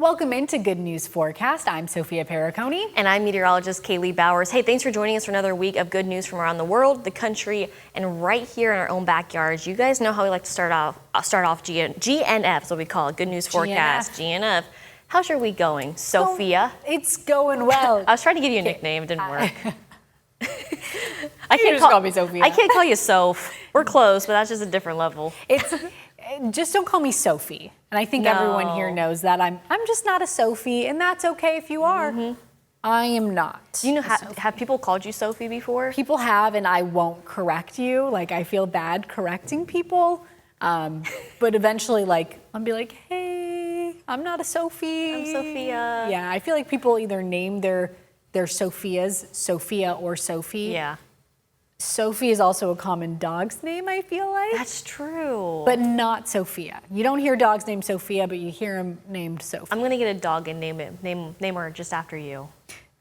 Welcome into Good News Forecast. I'm Sophia Perricone. And I'm meteorologist Kaylee Bowers. Hey, thanks for joining us for another week of good news from around the world, the country, and right here in our own backyards. You guys know how we like to start off GNF, is what we call it, Good News Forecast, GNF. How's your week going, Sophia? It's going well. I was trying to give you a nickname, it didn't work. I can't call me Sophia. I can't call you Soph. We're close, but that's just a different level. Just don't call me Sophie. And I think everyone here knows that I'm just not a Sophie, and that's okay if you are. Mm-hmm. I am not. You know, have people called you Sophie before? People have, and I won't correct you. Like, I feel bad correcting people. But eventually, I'll be like, hey, I'm not a Sophie. I'm Sophia. Yeah, I feel like people either name their Sophias, Sophia or Sophie. Yeah. Sophie is also a common dog's name, I feel like. That's true. But not Sophia. You don't hear dogs named Sophia, but you hear them named Sophie. I'm gonna get a dog and name her just after you.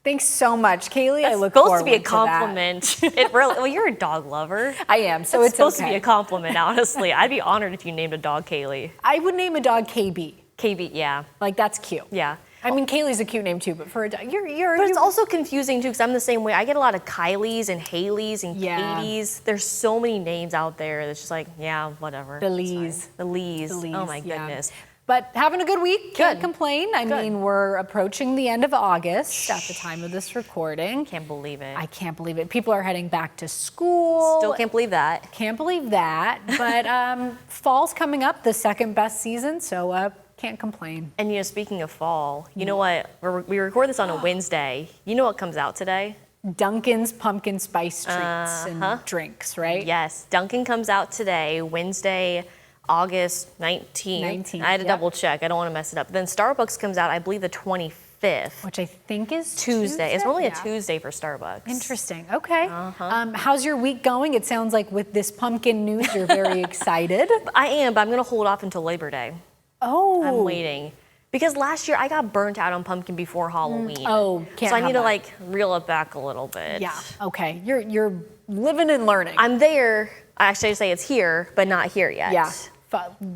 Thanks so much, Kaylee. That's I look forward to that. Supposed to be a compliment. It really. Well, you're a dog lover. I am, so it's supposed okay. to be a compliment. Honestly, I'd be honored if you named a dog Kaylee. I would name a dog KB. KB, yeah. Like, that's cute. Yeah. I mean, Kaylee's a cute name too, but for a dog, But it's also confusing too, because I'm the same way. I get a lot of Kylies and Haleys and Katies. There's so many names out there that's just like, yeah, whatever. The Lees. The Lees. Oh my goodness. But having a good week, can't complain. I Good. mean, we're approaching the end of August at the time of this recording. Can't believe it. I can't believe it. People are heading back to school. Still can't believe that. Can't believe that. But fall's coming up, the second best season, so can't complain. And you know, speaking of fall, you know what? We record this on a Wednesday. You know what comes out today? Dunkin's pumpkin spice treats and drinks, right? Yes, Dunkin' comes out today, Wednesday, August 19th. I had to double check. I don't want to mess it up. Then Starbucks comes out, I believe, the 25th. Which I think is Tuesday. It's normally a Tuesday for Starbucks. Interesting. Okay. How's your week going? It sounds like with this pumpkin news, you're very excited. I am, but I'm going to hold off until Labor Day. Oh. I'm waiting. Because last year I got burnt out on pumpkin before Halloween. Can't So I need to that. reel it back a little bit. Yeah. Okay. You're living and learning. I'm there. I actually say it's here, but not here yet. Yeah.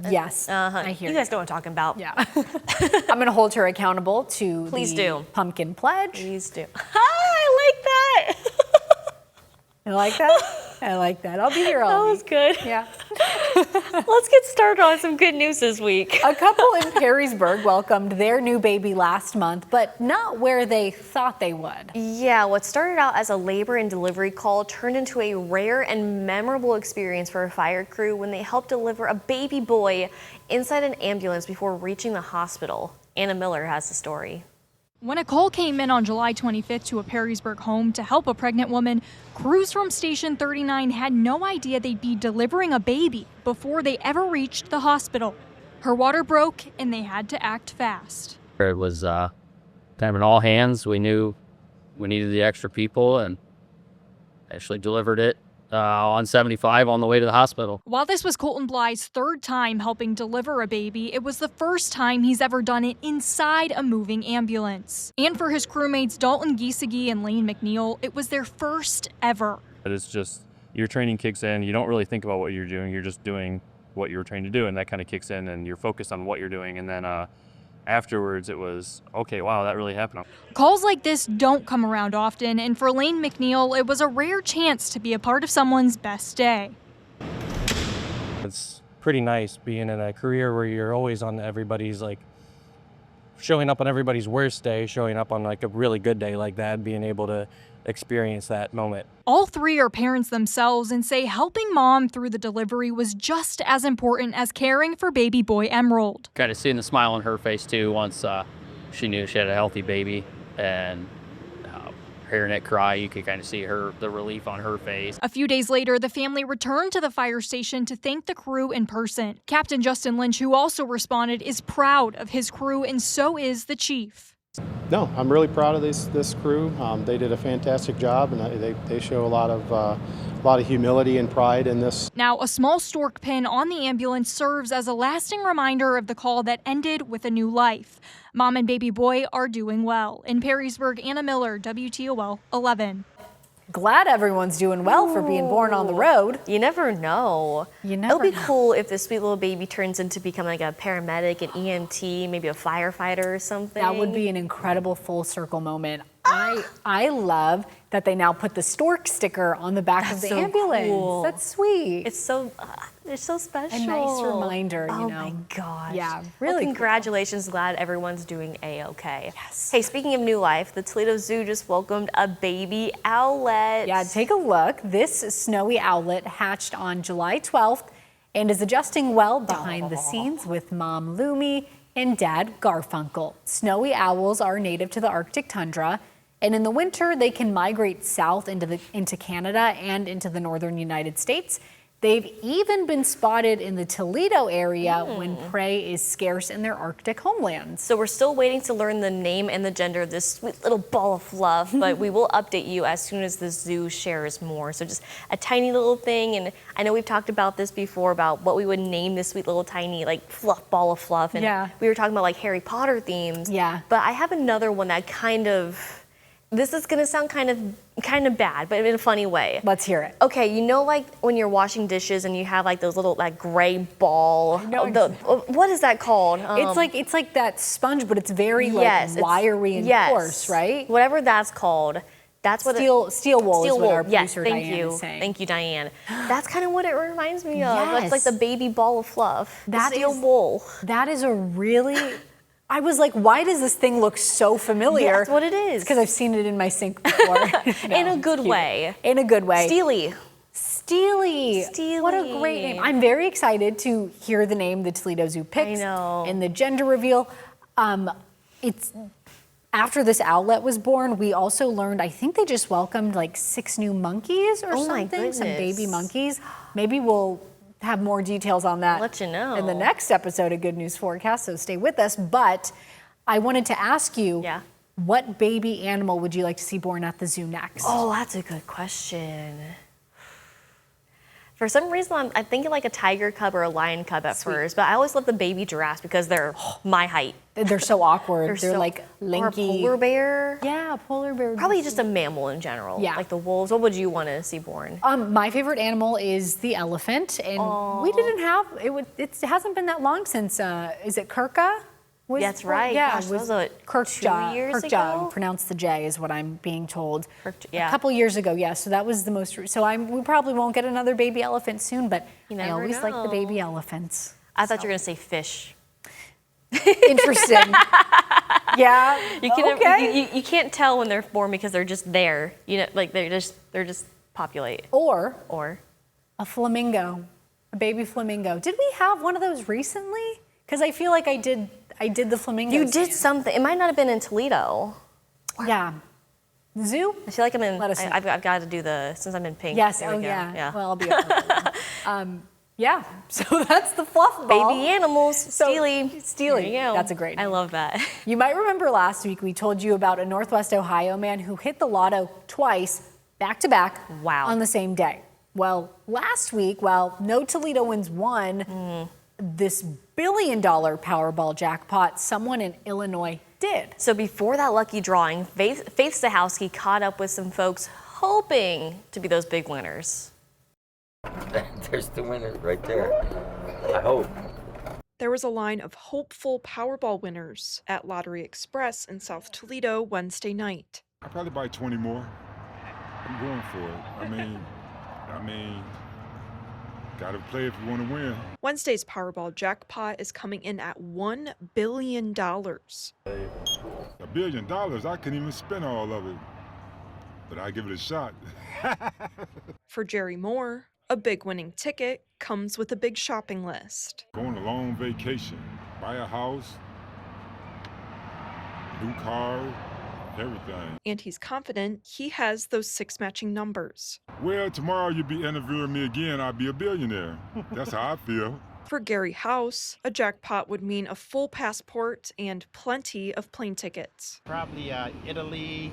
Yes. I hear you guys know what I'm talking about. Yeah. I'm going to hold her accountable to the pumpkin pledge. Please do. I like that. You like that? I like that. I'll be here all week. That was good. Yeah. Let's get started on some good news this week. A couple in Perrysburg welcomed their new baby last month, but not where they thought they would. Yeah, what started out as a labor and delivery call turned into a rare and memorable experience for a fire crew when they helped deliver a baby boy inside an ambulance before reaching the hospital. Anna Miller has the story. When a call came in on July 25th to a Perrysburg home to help a pregnant woman, crews from Station 39 had no idea they'd be delivering a baby before they ever reached the hospital. Her water broke and they had to act fast. It was kind of an all hands. We knew we needed the extra people and actually delivered it on 75 on the way to the hospital. While this was Colton Bly's third time helping deliver a baby, it was the first time he's ever done it inside a moving ambulance. And for his crewmates Dalton Giesecke and Lane McNeil, it was their first ever. It's just your training kicks in. You don't really think about what you're doing. You're just doing what you were trained to do, and that kind of kicks in, and you're focused on what you're doing. And then afterwards, it was, okay, wow, that really happened. Calls like this don't come around often, and for Lane McNeil, it was a rare chance to be a part of someone's best day. It's pretty nice being in a career where you're always on everybody's, showing up on everybody's worst day, showing up on a really good day like that, being able to experience that moment. All three are parents themselves and say helping mom through the delivery was just as important as caring for baby boy Emerald. Kind of seeing the smile on her face too once she knew she had a healthy baby, and hearing it cry, you could kind of see the relief on her face. A few days later, the family returned to the fire station to thank the crew in person. Captain Justin Lynch, who also responded, is proud of his crew, and so is the chief. No, I'm really proud of this crew. They did a fantastic job, and they show a lot of humility and pride in this. Now, a small stork pin on the ambulance serves as a lasting reminder of the call that ended with a new life. Mom and baby boy are doing well. In Perrysburg, Anna Miller, WTOL 11. glad everyone's doing well for being born on the road. You never know. You never It'll be know. cool if this sweet little baby turns into becoming like a paramedic, an EMT, maybe a firefighter or something. That would be an incredible full circle moment. I love that they now put the stork sticker on the back of the so ambulance. cool. That's sweet. It's so special. A nice reminder, Oh you know. my gosh. Yeah, Well, really cool. congratulations. Glad everyone's doing A-okay. Yes. Hey, speaking of new life, the Toledo Zoo just welcomed a baby owlet. Yeah, take a look. This snowy owlet hatched on July 12th and is adjusting well behind the scenes with Mom Lumi and Dad Garfunkel. Snowy owls are native to the Arctic tundra, and in the winter they can migrate south into Canada and into the northern United States. They've even been spotted in the Toledo area when prey is scarce in their Arctic homelands. So we're still waiting to learn the name and the gender of this sweet little ball of fluff, but we will update you as soon as the zoo shares more. So just a tiny little thing, and I know we've talked about this before about what we would name this sweet little tiny like fluff ball of fluff, and Yeah. we were talking about like Harry Potter themes. Yeah. But I have another one that this is gonna sound kind of bad, but in a funny way. Let's hear it. Okay, you know, like when you're washing dishes and you have like those little like gray ball. know What is that called? It's like that sponge, but it's very Yes, like wiry and yes. coarse, right? Whatever that's called. That's what Steel wool steel is what wool. our Yes, producer thank Diane you. is saying. Thank you, Diane. That's kind of what it reminds me of. It's like Yes. the baby ball of fluff. That steel is- wool. That is a really. I was like, why does this thing look so familiar? That's what it is. Because I've seen it in my sink before. No, In a it's good cute. way. In a good way. Steely. Steely. Steely. What a great name. I'm very excited to hear the name the Toledo Zoo picks. I know. And the gender reveal. It's after this owlet was born, we also learned, I think they just welcomed like 6 new monkeys or Oh my something, some goodness. baby monkeys. Maybe we'll have more details on that. I'll let you know. In the next episode of Good News Forecast, so stay with us. But I wanted to ask you, Yeah. what baby animal would you like to see born at the zoo next? Oh, that's a good question. For some reason, I'm thinking like a tiger cub or a lion cub at first, but I always love the baby giraffes because they're my height. They're so awkward. They're so- like Or a lanky. polar bear. Yeah, polar bear. Probably just a mammal in general. Yeah. Like the wolves. What would you want to see born? My favorite animal is the elephant, and we didn't have it. It hasn't been that long since. Is it Kirka? That's right. Yeah, Gosh, that was like 2 Kirkja. years Kirkja, ago? pronounced the J is what I'm being told. Yeah. A couple years ago, yeah. So that was the most. So we probably won't get another baby elephant soon, but You I never always like the know. baby elephants. I thought you were gonna say fish. Interesting. Yeah. You can okay. you can't tell when they're born because they're just there. You know, like they're just populate. Or Or a flamingo, a baby flamingo. Did we have one of those recently? Because I feel like I did the flamingo. you did stand. something. It might not have been in Toledo. Yeah. Zoo? I feel like I'm in. Let us know. I've got to do since I'm in pink. Yes. There Oh we go. yeah. Well, I'll be up for that. Yeah. So that's the fluff ball. Baby animals, Steely. Steely. There you go. That's a great I name. love that. You might remember last week we told you about a Northwest Ohio man who hit the lotto twice, back to back, Wow. on the same day. Well, last week, while no Toledoans won this $1 billion Powerball jackpot, someone in Illinois did. So before that lucky drawing, Faith Stahowski caught up with some folks hoping to be those big winners. There's the winner right there. I hope. There was a line of hopeful Powerball winners at Lottery Express in South Toledo Wednesday night. I'll probably buy 20 more. I'm going for it. I mean, gotta play if you want to win. Wednesday's Powerball jackpot is coming in at $1 billion. $1 billion, I couldn't even spend all of it. But I give it a shot. For Jerry Moore, a big winning ticket comes with a big shopping list. Go on a long vacation, buy a house, new car, everything. And he's confident he has those 6 matching numbers. Well, tomorrow you'll be interviewing me again. I'll be a billionaire. That's how I feel. For Gary House, a jackpot would mean a full passport and plenty of plane tickets. Probably Italy.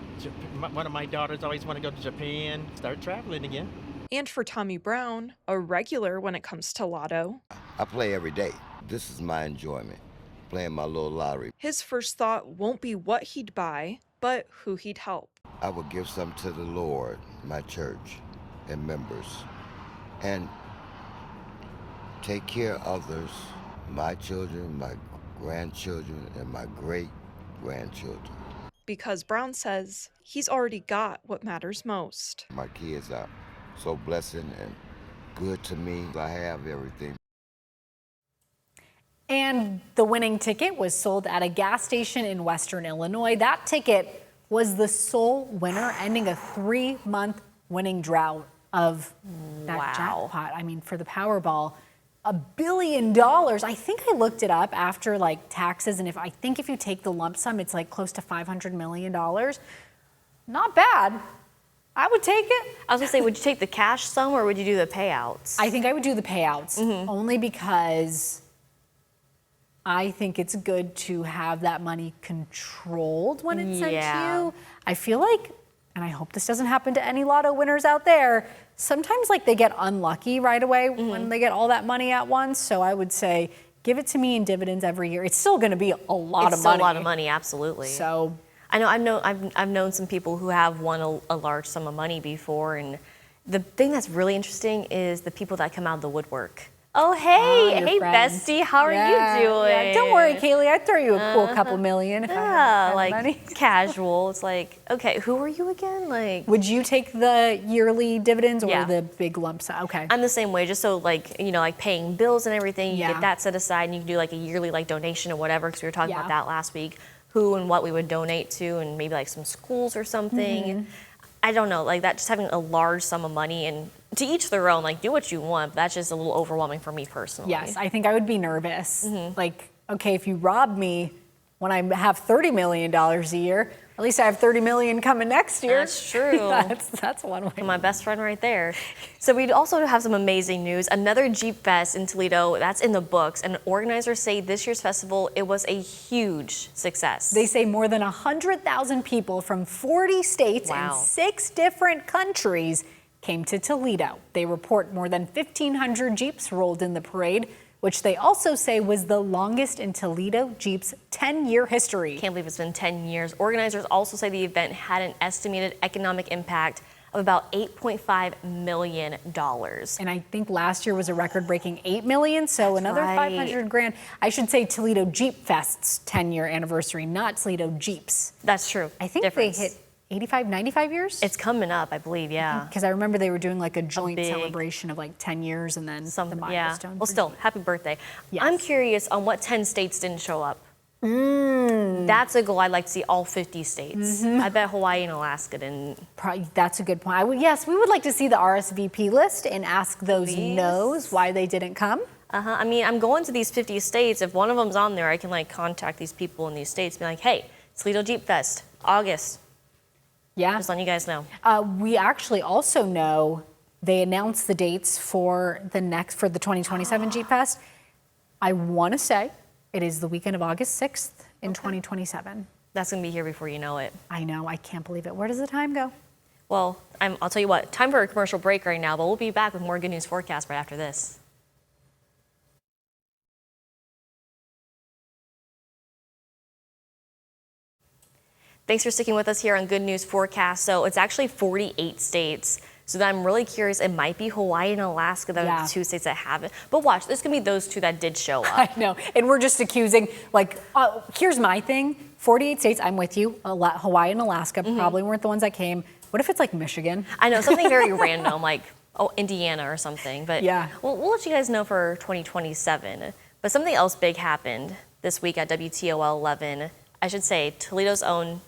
One of my daughters always want to go to Japan. Start traveling again. And for Tommy Brown, a regular when it comes to lotto, I play every day. This is my enjoyment, playing my little lottery. his first thought won't be what he'd buy, but who he'd help. I would give some to the Lord my church and members, and take care of others, my children, my grandchildren, and my great-grandchildren. Because Brown says he's already got what matters most. My kids are so blessing and good to me. I have everything. And the winning ticket was sold at a gas station in Western Illinois. That ticket was the sole winner, ending a 3-month winning drought of that jackpot. I mean, for the Powerball, $1 billion. I think I looked it up after like taxes, and I think if you take the lump sum, it's like close to $500 million. Not bad. I would take it. I was gonna say, would you take the cash sum or would you do the payouts? I think I would do the payouts, only because I think it's good to have that money controlled when it's sent to you. I feel like, and I hope this doesn't happen to any lotto winners out there, sometimes like they get unlucky right away when they get all that money at once. So I would say, give it to me in dividends every year. It's still gonna be a lot of money. It's still a lot of money, absolutely. So I know I've known some people who have won a large sum of money before, and the thing that's really interesting is the people that come out of the woodwork. Oh, hey, friends. bestie, how are you doing? Yeah, don't worry, Kaylee, I'd throw you a cool couple million if I had like money. casual. It's like, okay, who are you again? Like, would you take the yearly dividends or Yeah. the big lump sum? Okay. I'm the same way, just so like, like paying bills and everything, you get that set aside and you can do like a yearly like donation or whatever, because we were talking about that last week, who and what we would donate to, and maybe like some schools or something. I don't know, like that, just having a large sum of money, and to each their own, like do what you want, but that's just a little overwhelming for me personally. Yes, I think I would be nervous. Like, okay, if you rob me when I have $30 million a year, at least I have $30 million coming next year. That's true. that's one way. My best friend right there. So we also have some amazing news. Another Jeep Fest in Toledo, that's in the books, and organizers say this year's festival, it was a huge success. They say more than 100,000 people from 40 states and 6 different countries came to Toledo. They report more than 1,500 Jeeps rolled in the parade, which they also say was the longest in Toledo Jeep's 10-year history. Can't believe it's been 10 years. Organizers also say the event had an estimated economic impact of about $8.5 million. And I think last year was a record-breaking $8 million, so another 500 grand. I should say Toledo Jeep Fest's 10-year anniversary, not Toledo Jeeps. That's true. I think they hit 85, 95 years? It's coming up, I believe, yeah. Because I remember they were doing like a joint celebration of like 10 years and then the milestone. Well, still, happy birthday. Yes. I'm curious on what 10 states didn't show up. That's a goal I'd like to see all 50 states. I bet Hawaii and Alaska didn't. Probably, that's a good point. Yes, we would like to see the RSVP list and ask those no's why they didn't come. I mean, I'm going to these 50 states. If one of them's on there, I can like contact these people in these states, be like, hey, Toledo Jeep Fest, August. Yeah. Just letting you guys know. We actually also know they announced the dates for the 2027 Jeep Fest. I want to say it is the weekend of August 6th in 2027. That's going to be here before you know it. I know. I can't believe it. Where does the time go? Well, I'll tell you what, time for a commercial break right now, but we'll be back with more Good News Forecast right after this. Thanks for sticking with us here on Good News Forecast. So it's actually 48 states. So I'm really curious, it might be Hawaii and Alaska that are the 2 states that haven't. But watch, this can be those 2 that did show up. I know, and we're just accusing, like, here's my thing. 48 states, I'm with you. Hawaii and Alaska probably weren't the ones that came. What if it's like Michigan? I know, something very random, like, Indiana or something. But we'll let you guys know for 2027. But something else big happened this week at WTOL 11. I should say, Toledo's own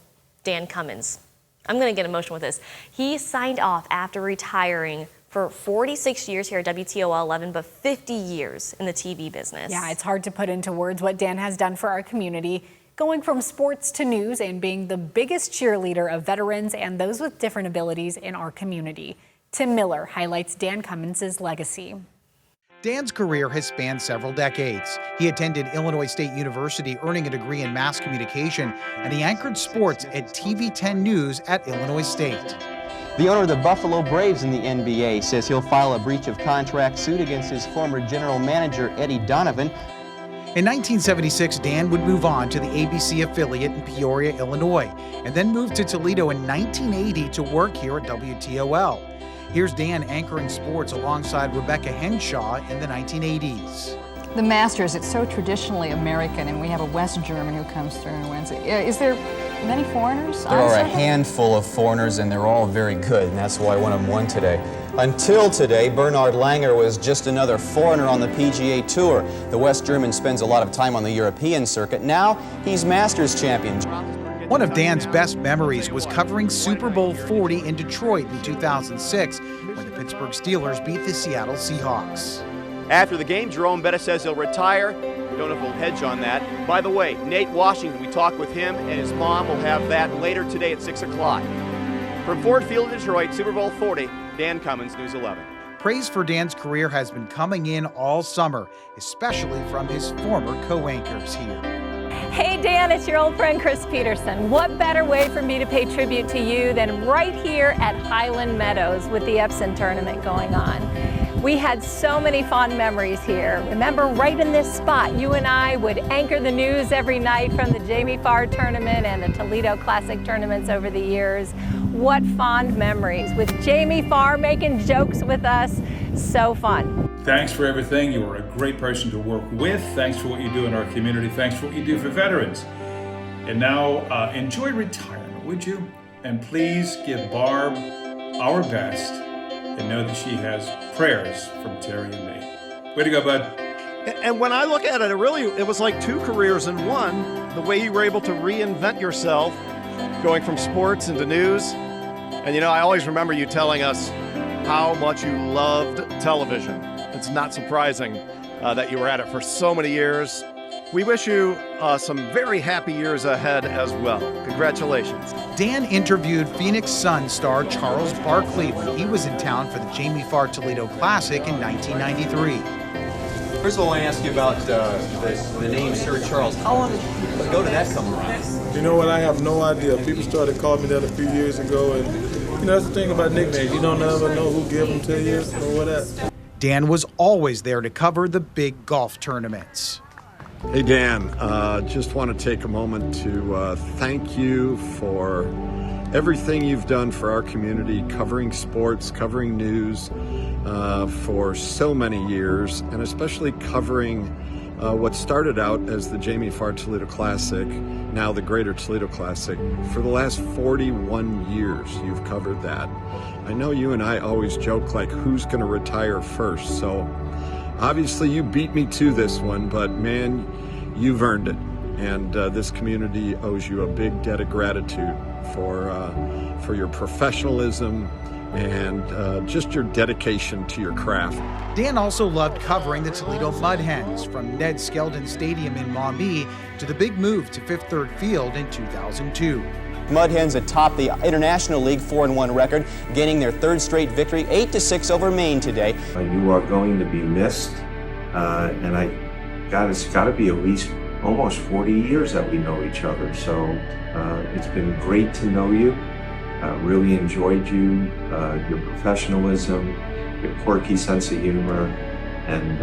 Dan Cummins. I'm going to get emotional with this. He signed off after retiring for 46 years here at WTOL 11, but 50 years in the TV business. Yeah, it's hard to put into words what Dan has done for our community, going from sports to news and being the biggest cheerleader of veterans and those with different abilities in our community. Tim Miller highlights Dan Cummins' legacy. Dan's career has spanned several decades. He attended Illinois State University, earning a degree in mass communication, and he anchored sports at TV 10 News at Illinois State. The owner of the Buffalo Braves in the NBA says he'll file a breach of contract suit against his former general manager, Eddie Donovan. In 1976, Dan would move on to the ABC affiliate in Peoria, Illinois, and then moved to Toledo in 1980 to work here at WTOL. Here's Dan anchoring sports alongside Rebecca Henshaw in the 1980s. The Masters, it's so traditionally American, and we have a West German who comes through and wins it. Is there many foreigners? There are a handful of foreigners, and they're all very good, and that's why one of them won today. Until today, Bernhard Langer was just another foreigner on the PGA Tour. The West German spends a lot of time on the European circuit. Now he's Masters champion. One of Dan's best memories was covering Super Bowl 40 in Detroit in 2006 when the Pittsburgh Steelers beat the Seattle Seahawks. After the game, Jerome Bettis says he'll retire. We don't know if he'll hedge on that. By the way, Nate Washington, we talked with him, and his mom will have that later today at 6 o'clock. From Ford Field in Detroit, Super Bowl 40, Dan Cummins, News 11. Praise for Dan's career has been coming in all summer, especially from his former co-anchors here. Hey Dan, it's your old friend Chris Peterson. What better way for me to pay tribute to you than right here at Highland Meadows with the Epson tournament going on. We had so many fond memories here. Remember, right in this spot, you and I would anchor the news every night from the Jamie Farr tournament and the Toledo Classic tournaments over the years. What fond memories with Jamie Farr making jokes with us. So fun. Thanks for everything. You are a great person to work with. Thanks for what you do in our community. Thanks for what you do for veterans. And now enjoy retirement, would you? And please give Barb our best and know that she has prayers from Terry and me. Way to go, bud. And when I look at it, it was like two careers in one, the way you were able to reinvent yourself, going from sports into news. And I always remember you telling us how much you loved television. It's not surprising that you were at it for so many years. We wish you some very happy years ahead as well. Congratulations. Dan interviewed Phoenix Suns star Charles Barkley when he was in town for the Jamie Farr Toledo Classic in 1993. First of all, I want to ask you about the name Sir Charles. How long ago did that come around? You know what? I have no idea. People started calling me that a few years ago, and that's the thing about nicknames. You don't ever know who gave them to you or whatever. Dan was always there to cover the big golf tournaments. Hey Dan, just want to take a moment to thank you for everything you've done for our community, covering sports, covering news for so many years, and especially covering what started out as the Jamie Farr Toledo Classic, now the Greater Toledo Classic. For the last 41 years, you've covered that. I know you and I always joke like, who's going to retire first? So obviously you beat me to this one, but man, you've earned it. And this community owes you a big debt of gratitude for your professionalism and just your dedication to your craft. Dan also loved covering the Toledo Mud Hens, from Ned Skeldon Stadium in Maumee to the big move to Fifth Third Field in 2002. Mud Hens atop the International League 4-1 record, gaining their third straight victory, 8-6 over Maine today. You are going to be missed, and it's got to be at least almost 40 years that we know each other. So it's been great to know you. Really enjoyed you, your professionalism, your quirky sense of humor, and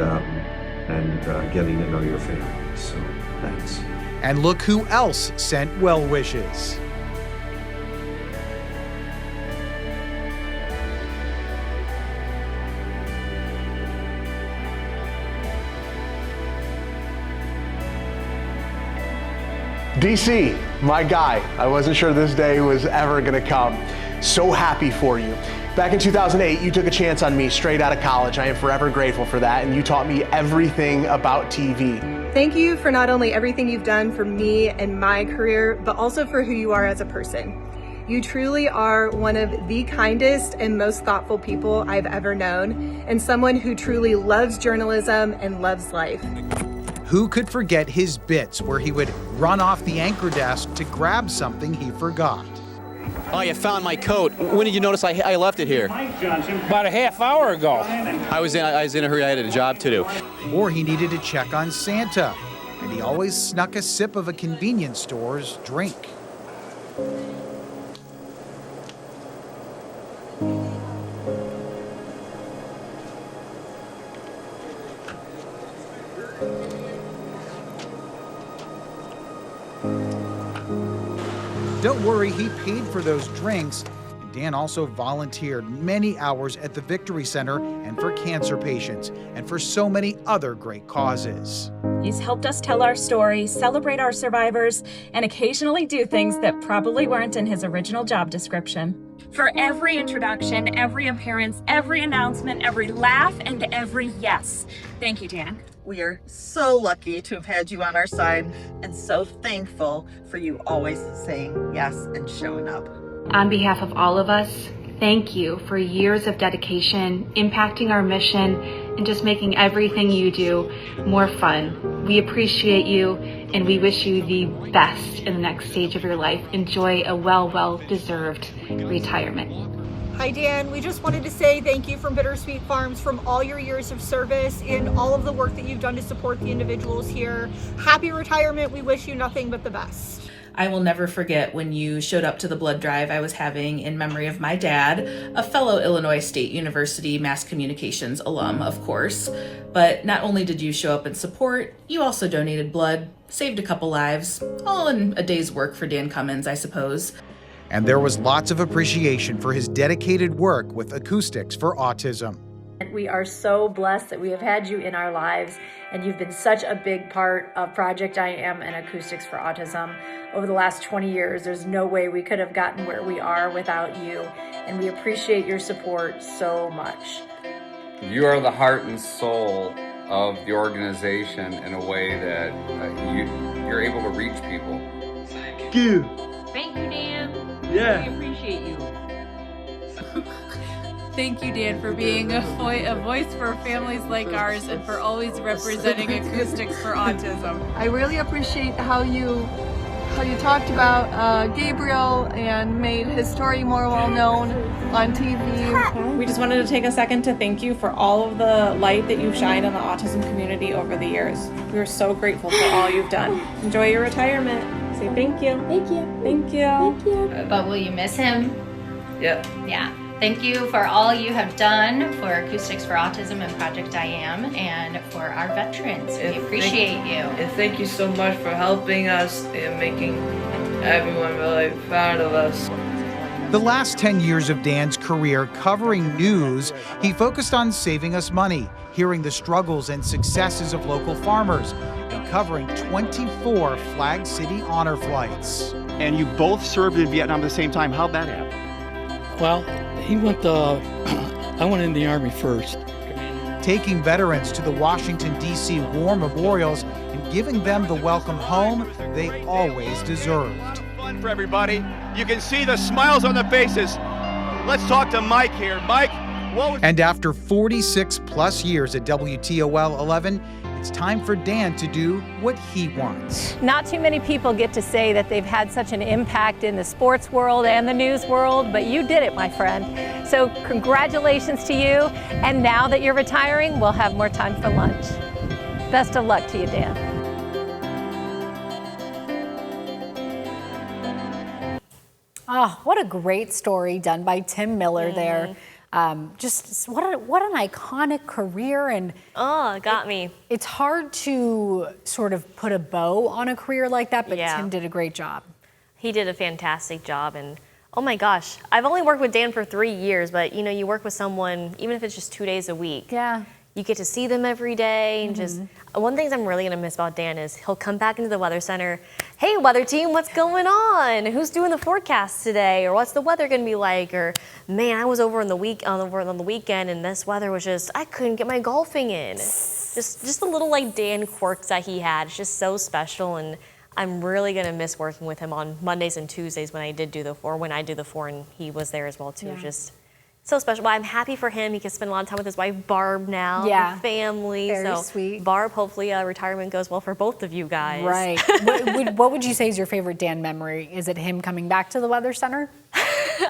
getting to know your family. So thanks. And look who else sent well wishes. DC, my guy. I wasn't sure this day was ever gonna come. So happy for you. Back in 2008, you took a chance on me straight out of college. I am forever grateful for that, and you taught me everything about TV. Thank you for not only everything you've done for me and my career, but also for who you are as a person. You truly are one of the kindest and most thoughtful people I've ever known, and someone who truly loves journalism and loves life. Who could forget his bits where he would run off the anchor desk to grab something he forgot? Oh, you found my coat. When did you notice I left it here? About a half hour ago. I was in a hurry. I had a job to do. Or he needed to check on Santa, and he always snuck a sip of a convenience store's drink. Don't worry, he paid for those drinks. Dan also volunteered many hours at the Victory Center and for cancer patients and for so many other great causes. He's helped us tell our story, celebrate our survivors, and occasionally do things that probably weren't in his original job description. For every introduction, every appearance, every announcement, every laugh, and every yes. Thank you, Dan. We are so lucky to have had you on our side and so thankful for you always saying yes and showing up. On behalf of all of us, thank you for years of dedication, impacting our mission, and just making everything you do more fun. We appreciate you, and we wish you the best in the next stage of your life. Enjoy a well-deserved retirement. Hi, Dan. We just wanted to say thank you from Bittersweet Farms from all your years of service and all of the work that you've done to support the individuals here. Happy retirement. We wish you nothing but the best. I will never forget when you showed up to the blood drive I was having in memory of my dad, a fellow Illinois State University mass communications alum, of course. But not only did you show up and support, you also donated blood, saved a couple lives, all in a day's work for Dan Cummins, I suppose. And there was lots of appreciation for his dedicated work with Acoustics for Autism. We are so blessed that we have had you in our lives, and you've been such a big part of Project I Am and Acoustics for Autism. Over the last 20 years, there's no way we could have gotten where we are without you, and we appreciate your support so much. You are the heart and soul of the organization in a way that you're able to reach people. Thank you. Thank you, Dan. Yeah. We appreciate you. Thank you, Dan, for being a voice for families like ours and for always representing Acoustics for Autism. I really appreciate how you talked about Gabriel and made his story more well known on TV. We just wanted to take a second to thank you for all of the light that you've shined on the autism community over the years. We are so grateful for all you've done. Enjoy your retirement. Say thank you. Thank you. Thank you. Thank you. But will you miss him? Yep. Yeah. Thank you for all you have done for Acoustics for Autism and Project I Am and for our veterans. We appreciate you. And thank you so much for helping us and making everyone really proud of us. The last 10 years of Dan's career covering news, he focused on saving us money, hearing the struggles and successes of local farmers, and covering 24 Flag City honor flights. And you both served in Vietnam at the same time. How'd that happen? Well, I went in the Army first. Taking veterans to the Washington, D.C. War Memorials and giving them the welcome home they always deserved. Fun for everybody. You can see the smiles on the faces. Let's talk to Mike here. Mike, what was... And after 46 plus years at WTOL 11, it's time for Dan to do what he wants. Not too many people get to say that they've had such an impact in the sports world and the news world, but you did it, my friend. So congratulations to you. And now that you're retiring, we'll have more time for lunch. Best of luck to you, Dan. Oh, what a great story done by Tim Miller there. Just what an iconic career, and it got me. It's hard to sort of put a bow on a career like that, but Yeah. Tim did a great job. He did a fantastic job, and oh my gosh, I've only worked with Dan for 3 years, but you know, you work with someone, even if it's just 2 days a week. Yeah. You get to see them every day, and just one thing I'm really gonna miss about Dan is he'll come back into the weather center. Hey, weather team, what's going on? Who's doing the forecast today? Or what's the weather gonna be like? Or man, I was over on the weekend, and this weather was just I couldn't get my golfing in. Just the little like Dan quirks that he had. It's just so special, and I'm really gonna miss working with him on Mondays and Tuesdays when I do the 4, and he was there as well too. Yeah. Just so special. But I'm happy for him. He can spend a lot of time with his wife Barb now, Yeah. the family. Very so sweet. Barb, hopefully retirement goes well for both of you guys. Right. what would you say is your favorite Dan memory? Is it him coming back to the Weather Center?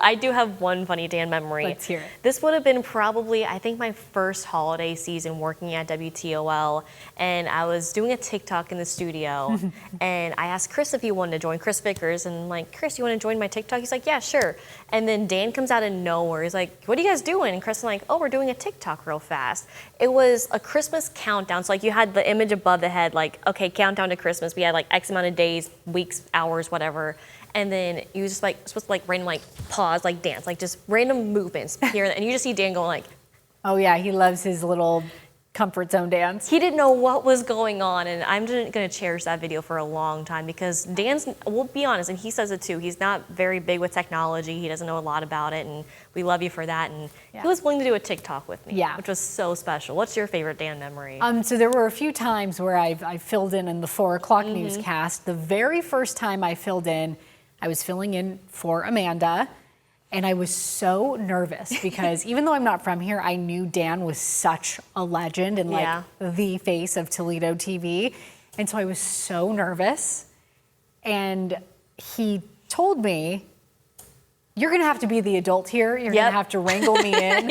I do have one funny Dan memory. Let's hear it. This would have been probably, I think, my first holiday season working at WTOL, and I was doing a TikTok in the studio, and I asked Chris if he wanted to join, Chris Vickers, and I'm like, Chris, you want to join my TikTok? He's like, yeah, sure. And then Dan comes out of nowhere. He's like, what are you guys doing? And Chris is like, oh, we're doing a TikTok real fast. It was a Christmas countdown, so like you had the image above the head, like, okay, countdown to Christmas. We had like X amount of days, weeks, hours, whatever. and then you just like supposed to like random like pause, like dance, like just random movements here, and you just see Dan going like, oh yeah, he loves his little comfort zone dance. he didn't know what was going on, and I'm just gonna cherish that video for a long time because Dan's, we'll be honest, and he says it too, he's not very big with technology, he doesn't know a lot about it, and we love you for that, and he was willing to do a TikTok with me, which was so special. What's your favorite Dan memory? So there were a few times where I filled in the 4 o'clock newscast. The very first time I filled in, I was filling in for Amanda, and I was so nervous because even though I'm not from here, I knew Dan was such a legend and like the face of Toledo TV. And so I was so nervous. And he told me, you're gonna have to be the adult here. You're gonna have to wrangle me in.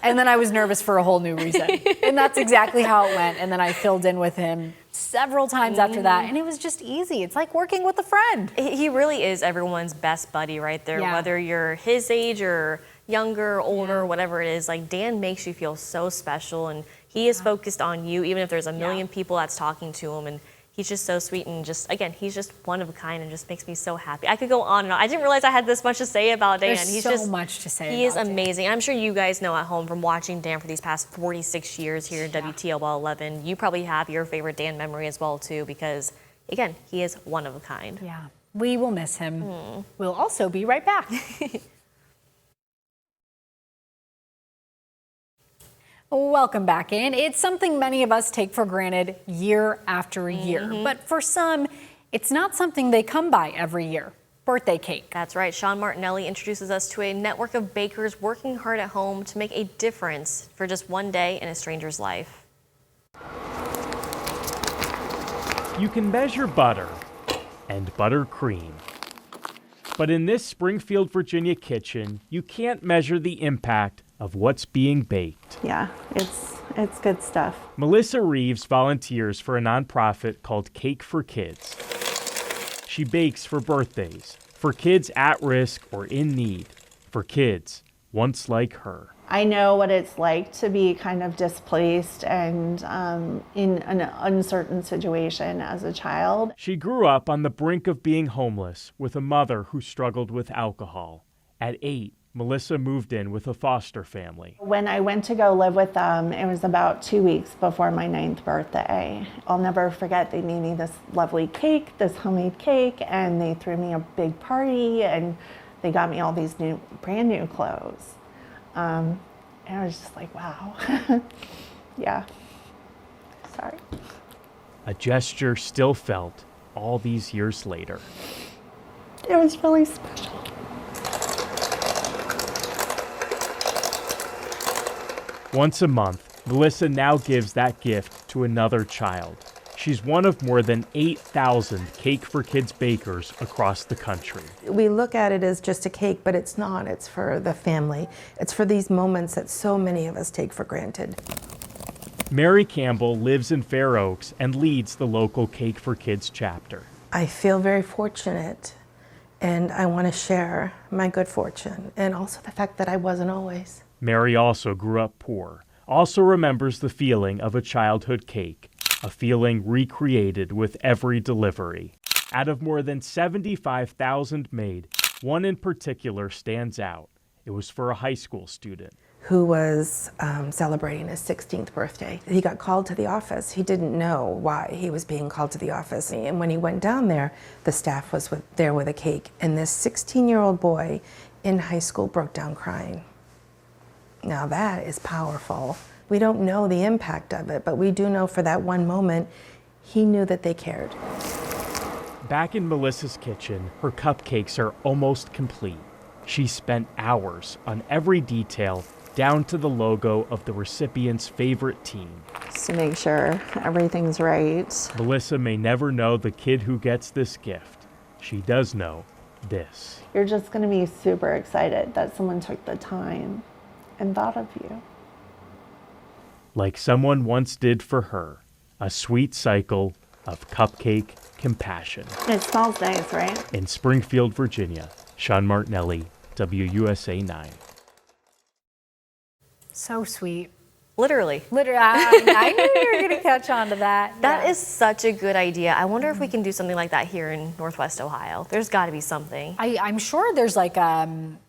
And then I was nervous for a whole new reason. And that's exactly how it went. And then I filled in with him several times after that, and it was just easy. It's like working with a friend. He really is everyone's best buddy right there, whether you're his age or younger, older, whatever it is. Like Dan makes you feel so special, and he is focused on you, even if there's a million people that's talking to him, and he's just so sweet, and just, again, he's just one of a kind and just makes me so happy. I could go on and on. I didn't realize I had this much to say about Dan. There's He's so just, much to say He is about Dan. amazing. I'm sure you guys know at home from watching Dan for these past 46 years here at WTOL 11. You probably have your favorite Dan memory as well, too, because, again, he is one of a kind. Yeah, we will miss him. We'll also be right back. Welcome back in. It's something many of us take for granted year after year, but for some, it's not something they come by every year. Birthday cake. That's right. Sean Martinelli introduces us to a network of bakers working hard at home to make a difference for just one day in a stranger's life. You can measure butter and buttercream. But in this Springfield, Virginia kitchen, you can't measure the impact of what's being baked. Yeah, it's good stuff. Melissa Reeves volunteers for a nonprofit called Cake for Kids. She bakes for birthdays, for kids at risk or in need, for kids once like her. I know what it's like to be kind of displaced and in an uncertain situation as a child. She grew up on the brink of being homeless with a mother who struggled with alcohol. At 8, Melissa moved in with a foster family. When I went to go live with them, it was about 2 weeks before my 9th birthday. I'll never forget, they made me this lovely cake, this homemade cake, and they threw me a big party, and they got me all these brand new clothes. And I was just like, wow. Yeah. Sorry. A gesture still felt all these years later. It was really special. Once a month, Melissa now gives that gift to another child. She's one of more than 8,000 Cake for Kids bakers across the country. We look at it as just a cake, but it's not. It's for the family. It's for these moments that so many of us take for granted. Mary Campbell lives in Fair Oaks and leads the local Cake for Kids chapter. I feel very fortunate, and I want to share my good fortune, and also the fact that I wasn't always. Mary also grew up poor, also remembers the feeling of a childhood cake, a feeling recreated with every delivery. Out of more than 75,000 made, one in particular stands out. It was for a high school student who was celebrating his 16th birthday. He got called to the office. He didn't know why he was being called to the office. And when he went down there, the staff was there with a cake. And this 16-year-old boy in high school broke down crying. Now that is powerful. We don't know the impact of it, but we do know for that one moment, he knew that they cared. Back in Melissa's kitchen, her cupcakes are almost complete. She spent hours on every detail, down to the logo of the recipient's favorite team. Just to make sure everything's right. Melissa may never know the kid who gets this gift. She does know this. You're just gonna be super excited that someone took the time and thought of you. Like someone once did for her, a sweet cycle of cupcake compassion. It smells nice, right? In Springfield, Virginia, Sean Martinelli, WUSA 9. So sweet. Literally. I knew you were going to catch on to that. That is such a good idea. I wonder if we can do something like that here in Northwest Ohio. There's got to be something. I'm sure there's like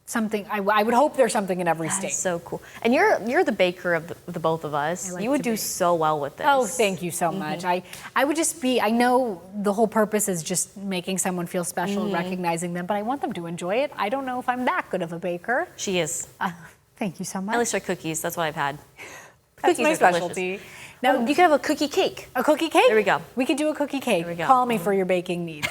something. I would hope there's something in every state. That's so cool. And you're the baker of the both of us. You would do so well with this. Oh, thank you so much. I would just be, I know the whole purpose is just making someone feel special and recognizing them, but I want them to enjoy it. I don't know if I'm that good of a baker. She is. Thank you so much. At least our cookies. That's what I've had. That's Cookies my are specialty. delicious. Now, you could have a cookie cake. A cookie cake? There we go. We could do a cookie cake. There we go. Call me for your baking needs.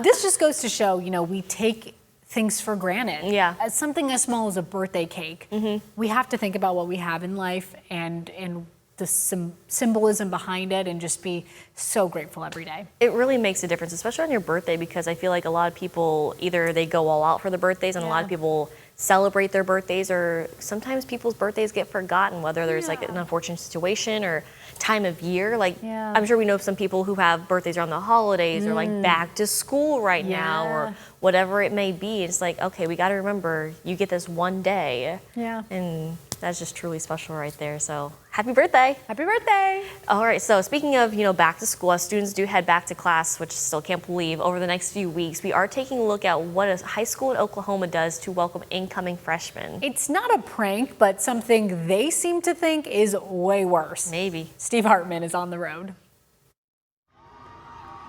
This just goes to show, we take things for granted. Yeah. As something as small as a birthday cake, we have to think about what we have in life and the symbolism behind it and just be so grateful every day. It really makes a difference, especially on your birthday, because I feel like a lot of people either they go all out for the birthdays and a lot of people celebrate their birthdays, or sometimes people's birthdays get forgotten, whether there's like an unfortunate situation or time of year. Like I'm sure we know some people who have birthdays around the holidays or like back to school right now or whatever it may be. It's like, okay, we got to remember you get this one day. Yeah. And that's just truly special right there. So happy birthday. Happy birthday. All right, so speaking of, back to school, as students do head back to class, which I still can't believe, over the next few weeks, we are taking a look at what a high school in Oklahoma does to welcome incoming freshmen. It's not a prank, but something they seem to think is way worse. Maybe. Steve Hartman is on the road.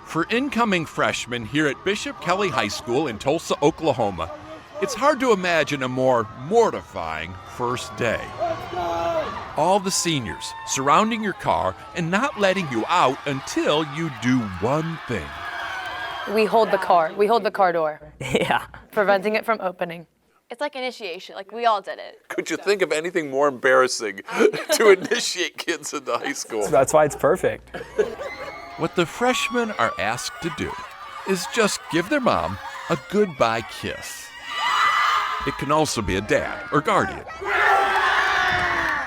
For incoming freshmen here at Bishop Kelly High School in Tulsa, Oklahoma, it's hard to imagine a more mortifying first day. All the seniors surrounding your car and not letting you out until you do one thing. We hold the car. We hold the car door. Yeah. Preventing it from opening. It's like initiation. Like, we all did it. Could you think of anything more embarrassing to initiate kids into high school? That's why it's perfect. What the freshmen are asked to do is just give their mom a goodbye kiss. It can also be a dad or guardian.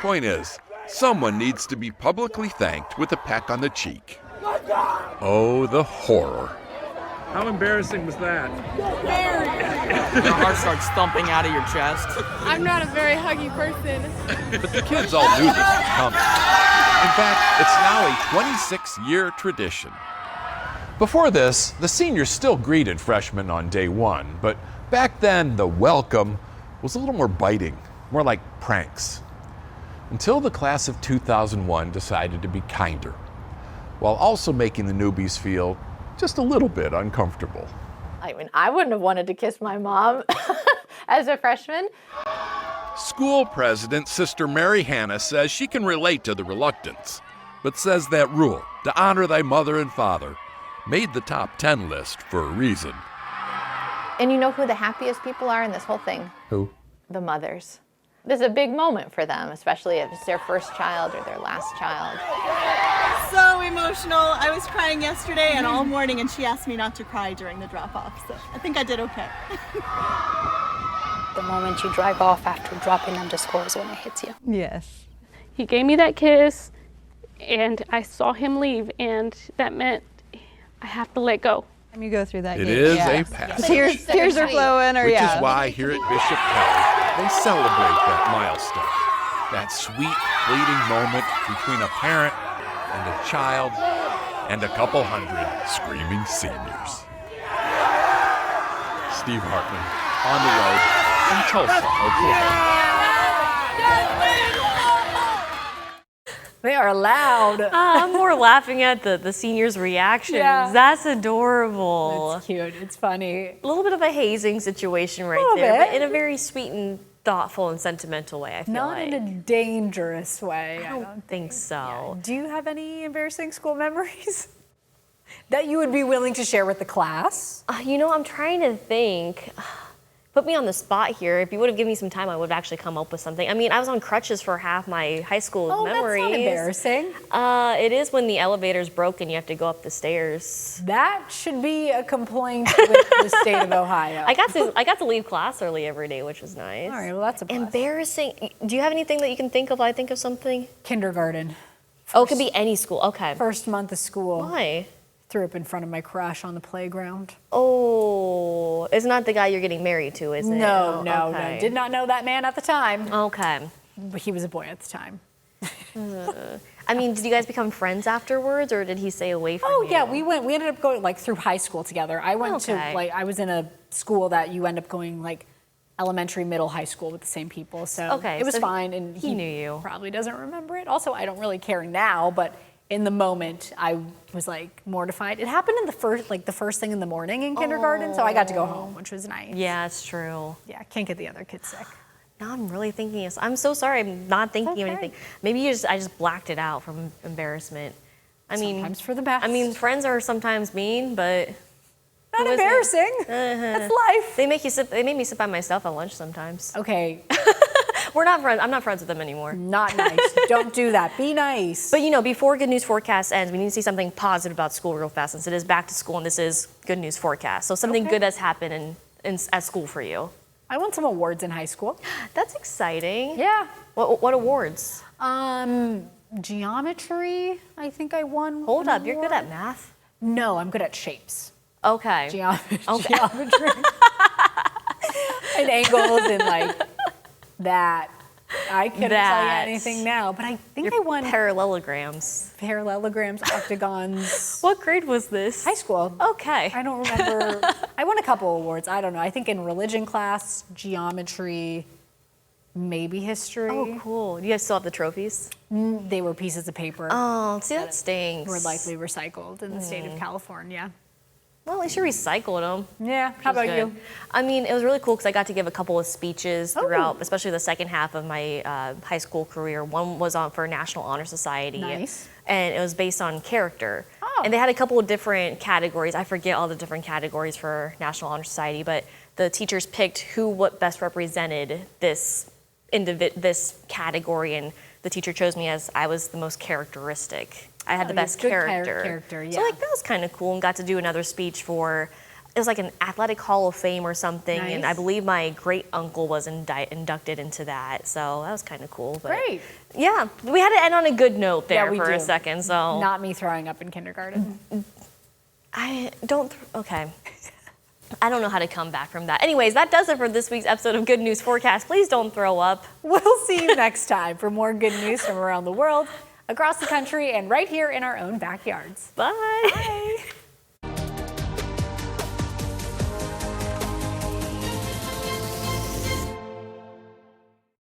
Point is, someone needs to be publicly thanked with a peck on the cheek. Oh, the horror. How embarrassing was that? Very. Your heart starts thumping out of your chest. I'm not a very huggy person. But the kids all knew this was coming. In fact, it's now a 26-year tradition. Before this, the seniors still greeted freshmen on day one, but back then the welcome was a little more biting, more like pranks. Until the class of 2001 decided to be kinder, while also making the newbies feel just a little bit uncomfortable. I mean, I wouldn't have wanted to kiss my mom as a freshman. School president Sister Mary Hannah says she can relate to the reluctance, but says that rule, to honor thy mother and father, made the top 10 list for a reason. And you know who the happiest people are in this whole thing? Who? The mothers. This is a big moment for them, especially if it's their first child or their last child. So emotional. I was crying yesterday and all morning, and she asked me not to cry during the drop-off, so I think I did okay. The moment you drive off after dropping them to school is when it hits you. Yes. He gave me that kiss, and I saw him leave, and that meant I have to let go. You go through that. It is a pass. Tears are flowing, Which is why here at Bishop Kelly, they celebrate that milestone, that sweet, fleeting moment between a parent and a child and a couple hundred screaming seniors. Steve Hartman, on the road in Tulsa, Oklahoma. They are loud. I'm more laughing at the seniors' reactions. Yeah. That's adorable. It's cute. It's funny. A little bit of a hazing situation right Little there, bit. but in a very sweet and thoughtful and sentimental way, I feel Not like. in a dangerous way. I don't think so. Do you have any embarrassing school memories that you would be willing to share with the class? I'm trying to think. Put me on the spot here. If you would have given me some time, I would have actually come up with something. I mean, I was on crutches for half my high school memories. That's not embarrassing. It is when the elevator's broken, you have to go up the stairs. That should be a complaint with the state of Ohio. I got to leave class early every day, which was nice. All right, well, that's a plus. Embarrassing. Do you have anything that you can think of? I think of something. Kindergarten. It could be any school. Okay. First month of school. Why? Threw up in front of my crush on the playground. Oh, it's not the guy you're getting married to, is it? No. Okay. Did not know that man at the time. Okay. But he was a boy at the time. I mean, did you guys become friends afterwards, or did he stay away from you? Oh yeah, we ended up going like through high school together. I went to I was in a school that you end up going like elementary, middle, high school with the same people. So it was fine, and he knew you. Probably doesn't remember it. Also, I don't really care now, but in the moment, I was like mortified. It happened in the first thing in the morning in kindergarten, so I got to go home, which was nice. Yeah, it's true. Yeah, can't get the other kids sick. Now I'm really thinking. I'm so sorry. I'm not thinking of anything. Maybe I just blacked it out from embarrassment. I mean, sometimes for the best. I mean, friends are sometimes mean, but not embarrassing. That's life. They made me sit by myself at lunch sometimes. Okay. We're not friends. I'm not friends with them anymore. Not nice. Don't do that. Be nice. But you know, before Good News Forecast ends, we need to see something positive about school real fast, since it is back to school and this is Good News Forecast. So something good has happened at school for you. I won some awards in high school. That's exciting. Yeah. What awards? Geometry. I think I won. Hold up, you're good at math? No, I'm good at shapes. Okay. Geometry. Okay. And angles and like that. I couldn't tell you anything now, but I think I won parallelograms, octagons. What grade was this? High school. Okay. I don't remember. I won a couple awards. I don't know. I think in religion class, geometry, maybe history. Oh, cool. Do you guys still have the trophies? They were pieces of paper. Oh, see, that stinks. Were likely recycled in the state of California. Well, at least you recycled them. Yeah. How about you? I mean, it was really cool because I got to give a couple of speeches throughout, especially the second half of my high school career. One was for National Honor Society. Nice. And it was based on character. Oh. And they had a couple of different categories. I forget all the different categories for National Honor Society, but the teachers picked what best represented this category, and the teacher chose me as I was the most characteristic. I had the best character. Yeah. So like that was kind of cool, and got to do another speech for, it was like an athletic hall of fame or something, and I believe my great uncle was inducted into that. So that was kind of cool. But great. Yeah, we had to end on a good note there for a do. second. So not me throwing up in kindergarten. Okay. I don't know how to come back from that. Anyways, that does it for this week's episode of Good News Forecast. Please don't throw up. We'll see you next time for more good news from around the world, across the country, and right here in our own backyards. Bye. Bye.